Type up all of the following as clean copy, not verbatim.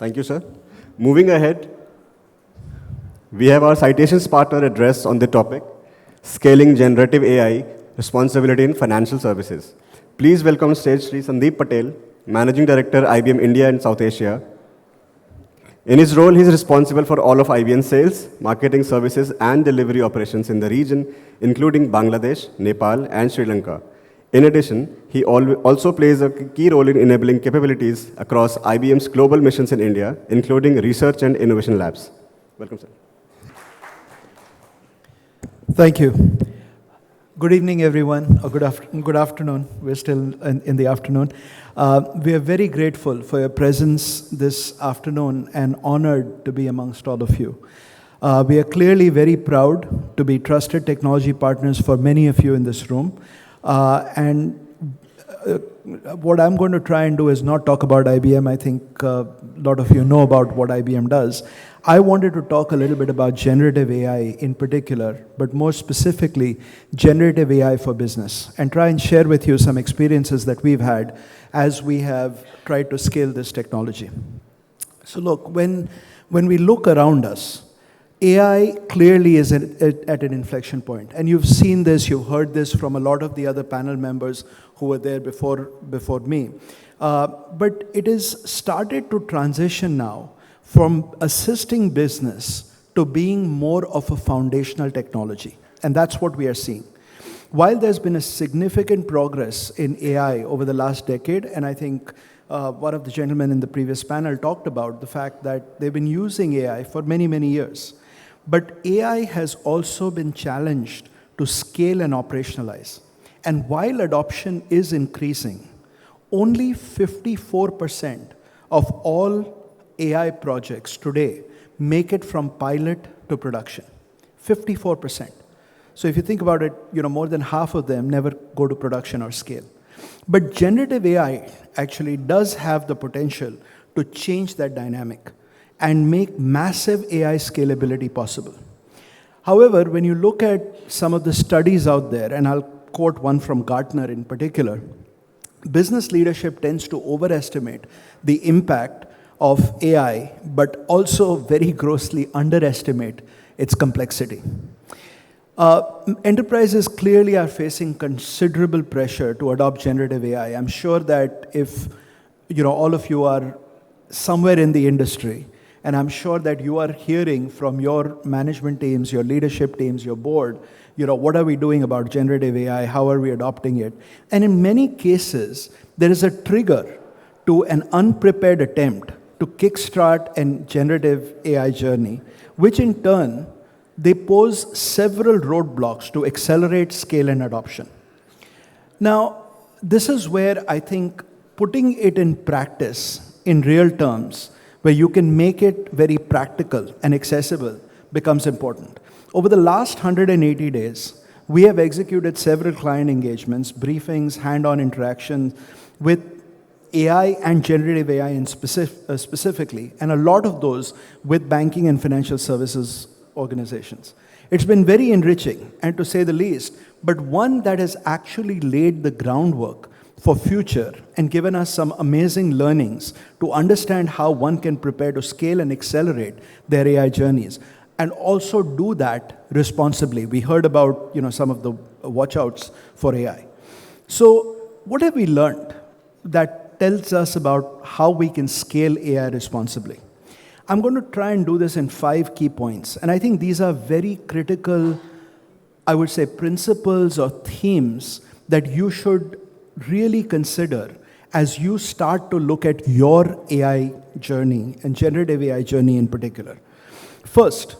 Thank you, sir. Moving ahead, we have our citations partner address on the topic, Scaling Generative AI, Responsibility in Financial Services. Please welcome stage Sri Sandeep Patel, Managing Director, IBM India and South Asia. In his role, he is responsible for all of IBM sales, marketing services, and delivery operations in the region, including Bangladesh, Nepal, and Sri Lanka. In addition, he also plays a key role in enabling capabilities across IBM's global missions in India, including research and innovation labs. Welcome, sir. Thank you. Good evening, everyone, or good afternoon. We're still in the afternoon. We are very grateful for your presence this afternoon and honored to be amongst all of you. We are clearly very proud to be trusted technology partners for many of you in this room. What I'm going to try and do is not talk about IBM. I think a lot of you know about what IBM does. I wanted to talk a little bit about generative AI in particular, but more specifically, generative AI for business, and try and share with you some experiences that we've had as we have tried to scale this technology. So look, when we look around us, AI clearly is at an inflection point. And you've seen this, you've heard this from a lot of the other panel members who were there before me. But it has started to transition now from assisting business to being more of a foundational technology. And that's what we are seeing. While there's been a significant progress in AI over the last decade, and I think one of the gentlemen in the previous panel talked about the fact that they've been using AI for many, many years. But AI has also been challenged to scale and operationalize. And while adoption is increasing, only 54% of all AI projects today make it from pilot to production. 54%. So if you think about it, more than half of them never go to production or scale. But generative AI actually does have the potential to change that dynamic and make massive AI scalability possible. However, when you look at some of the studies out there, and I'll quote one from Gartner in particular, business leadership tends to overestimate the impact of AI, but also very grossly underestimate its complexity. Enterprises clearly are facing considerable pressure to adopt generative AI. I'm sure that if all of you are somewhere in the industry, and I'm sure that you are hearing from your management teams, your leadership teams, your board, what are we doing about generative AI? How are we adopting it? And in many cases, there is a trigger to an unprepared attempt to kickstart a generative AI journey, which in turn, they pose several roadblocks to accelerate scale and adoption. Now, this is where I think putting it in practice in real terms, where you can make it very practical and accessible, becomes important. Over the last 180 days, we have executed several client engagements, briefings, hand-on interactions with AI and generative AI specifically, and a lot of those with banking and financial services organizations. It's been very enriching, and to say the least, but one that has actually laid the groundwork for future and given us some amazing learnings to understand how one can prepare to scale and accelerate their AI journeys, and also do that responsibly. We heard about some of the watch-outs for AI. So what have we learned that tells us about how we can scale AI responsibly? I'm going to try and do this in 5 key points. And I think these are very critical, I would say, principles or themes that you should really consider as you start to look at your AI journey and generative AI journey in particular. First,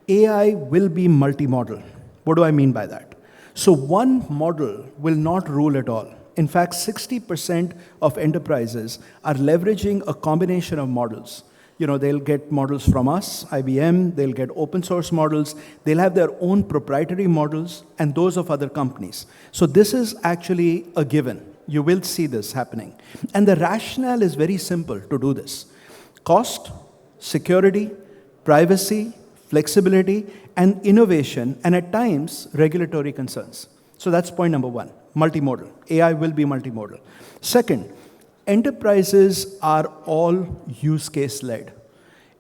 AI will be multimodal. What do I mean by that? So one model will not rule at all. In fact, 60% of enterprises are leveraging a combination of models. They'll get models from us, IBM, they'll get open source models, they'll have their own proprietary models, and those of other companies. So this is actually a given. You will see this happening. And the rationale is very simple to do this. Cost, security, privacy, flexibility, and innovation, and at times, regulatory concerns. So that's point number 1, multimodal. AI will be multimodal. Second, Enterprises are all use case led.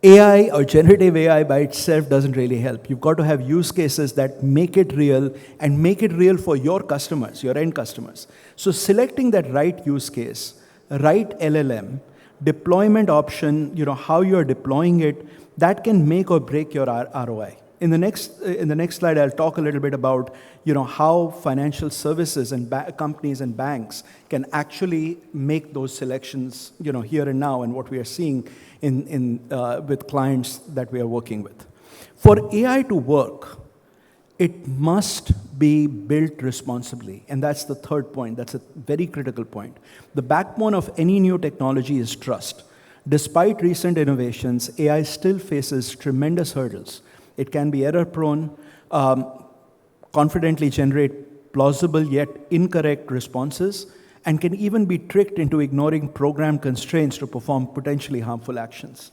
AI or generative AI by itself doesn't really help. You've got to have use cases that make it real and make it real for your customers, your end customers. So selecting that right use case, right LLM, deployment option, how you're deploying it, that can make or break your ROI. In the next slide, I'll talk a little bit about how financial services and companies and banks can actually make those selections here and now, and what we are seeing with clients that we are working with. For AI to work, it must be built responsibly, and that's the third point. That's a very critical point. The backbone of any new technology is trust. Despite recent innovations, AI still faces tremendous hurdles. It can be error-prone, confidently generate plausible yet incorrect responses, and can even be tricked into ignoring program constraints to perform potentially harmful actions.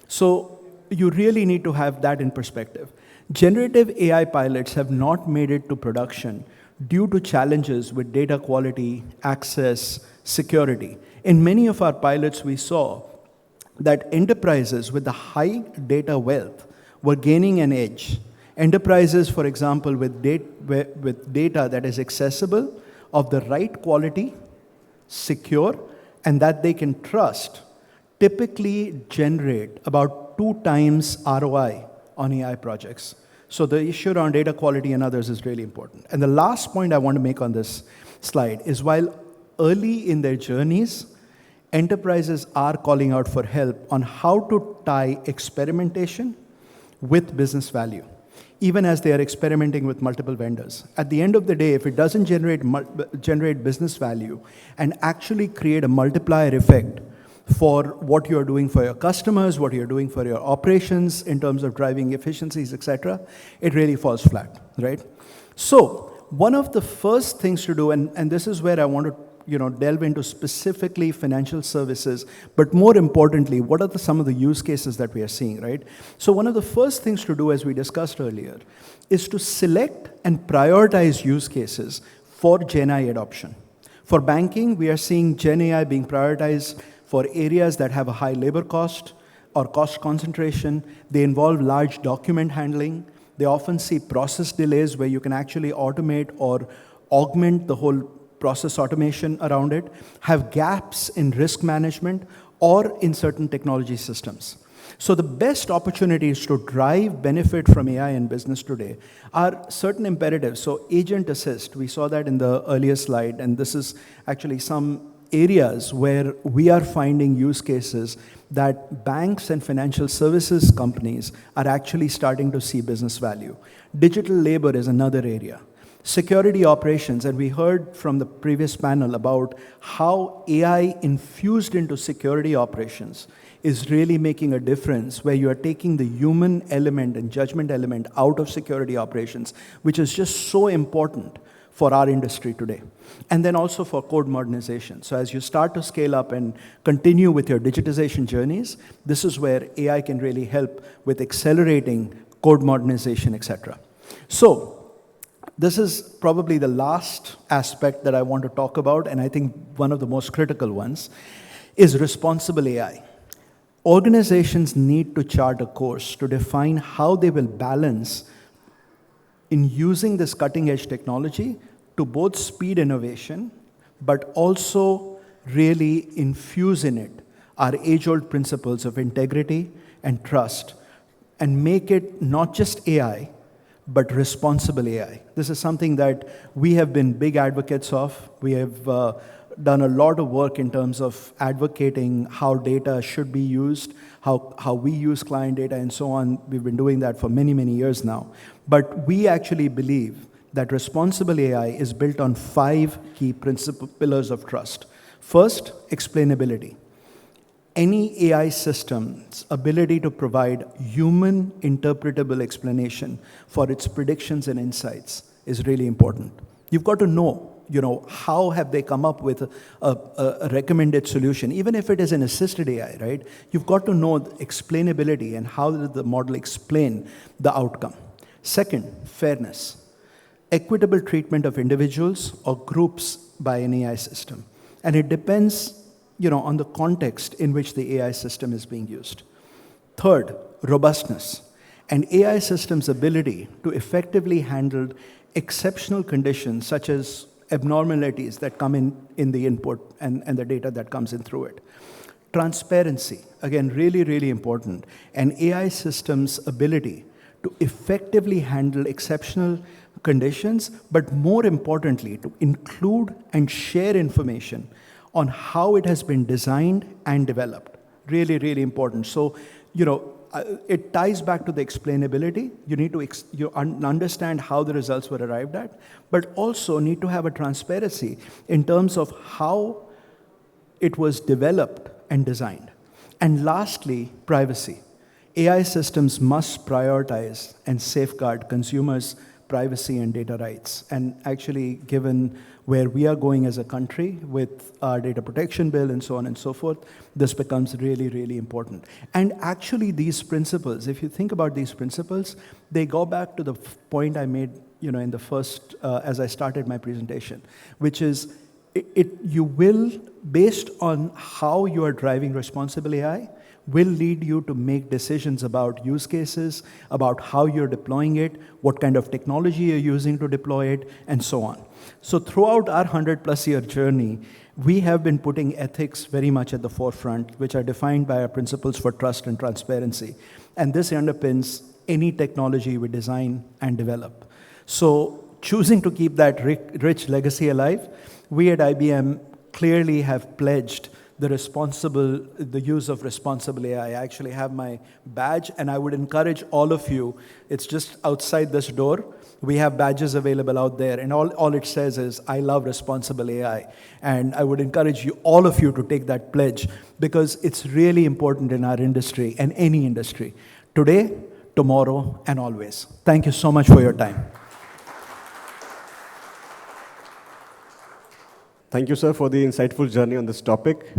So you really need to have that in perspective. Generative AI pilots have not made it to production due to challenges with data quality, access, security. In many of our pilots, we saw that enterprises with the high data wealth were gaining an edge. Enterprises, for example, with data that is accessible, of the right quality, secure, and that they can trust, typically generate about 2 times ROI on AI projects. So the issue around data quality and others is really important. And the last point I want to make on this slide is while early in their journeys, enterprises are calling out for help on how to tie experimentation with business value, even as they are experimenting with multiple vendors. At the end of the day, if it doesn't generate business value and actually create a multiplier effect for what you're doing for your customers, what you're doing for your operations in terms of driving efficiencies, etc., it really falls flat, right? So one of the first things to do, and this is where I want to delve into specifically financial services, but more importantly, what are some of the use cases that we are seeing, right? So one of the first things to do, as we discussed earlier, is to select and prioritize use cases for Gen AI adoption. For banking, we are seeing Gen AI being prioritized for areas that have a high labor cost or cost concentration. They involve large document handling. They often see process delays where you can actually automate or augment the whole process automation around it, have gaps in risk management or in certain technology systems. So the best opportunities to drive benefit from AI in business today are certain imperatives. So agent assist, we saw that in the earlier slide, and this is actually some areas where we are finding use cases that banks and financial services companies are actually starting to see business value. Digital labor is another area. Security operations, and we heard from the previous panel about how AI infused into security operations is really making a difference, where you are taking the human element and judgment element out of security operations, which is just so important for our industry today. And then also for code modernization. So as you start to scale up and continue with your digitization journeys, this is where AI can really help with accelerating code modernization, etc. So this is probably the last aspect that I want to talk about, and I think one of the most critical ones is responsible AI. Organizations need to chart a course to define how they will balance in using this cutting-edge technology to both speed innovation, but also really infuse in it our age-old principles of integrity and trust, and make it not just AI, but responsible AI. This is something that we have been big advocates of. We have done a lot of work in terms of advocating how data should be used, how we use client data, and so on. We've been doing that for many, many years now. But we actually believe that responsible AI is built on 5 key pillars of trust. First, explainability. Any AI system's ability to provide human interpretable explanation for its predictions and insights is really important. You've got to know, how have they come up with a recommended solution, even if it is an assisted AI, right? You've got to know the explainability and how did the model explain the outcome. Second, fairness. Equitable treatment of individuals or groups by an AI system. And it depends on the context in which the AI system is being used. Third, robustness. An AI system's ability to effectively handle exceptional conditions such as abnormalities that come in the input and the data that comes in through it. Transparency, again, really, really important. An AI system's ability to effectively handle exceptional conditions, but more importantly, to include and share information on how it has been designed and developed. Really, really important. So, it ties back to the explainability. You need to understand how the results were arrived at, but also need to have a transparency in terms of how it was developed and designed. And lastly, privacy. AI systems must prioritize and safeguard consumers' privacy and data rights. And actually, given where we are going as a country with our data protection bill and so on and so forth, this becomes really, really important. And actually, these principles, if you think about these principles, they go back to the point I made, in the first, as I started my presentation, which is you will, based on how you are driving responsible AI, will lead you to make decisions about use cases, about how you're deploying it, what kind of technology you're using to deploy it, and so on. So throughout our 100-plus-year journey, we have been putting ethics very much at the forefront, which are defined by our principles for trust and transparency. And this underpins any technology we design and develop. So choosing to keep that rich legacy alive, we at IBM clearly have pledged the use of responsible AI. I actually have my badge, and I would encourage all of you, it's just outside this door. We have badges available out there, and all it says is, I love responsible AI. And I would encourage all of you to take that pledge, because it's really important in our industry and any industry, today, tomorrow, and always. Thank you so much for your time. Thank you, sir, for the insightful journey on this topic.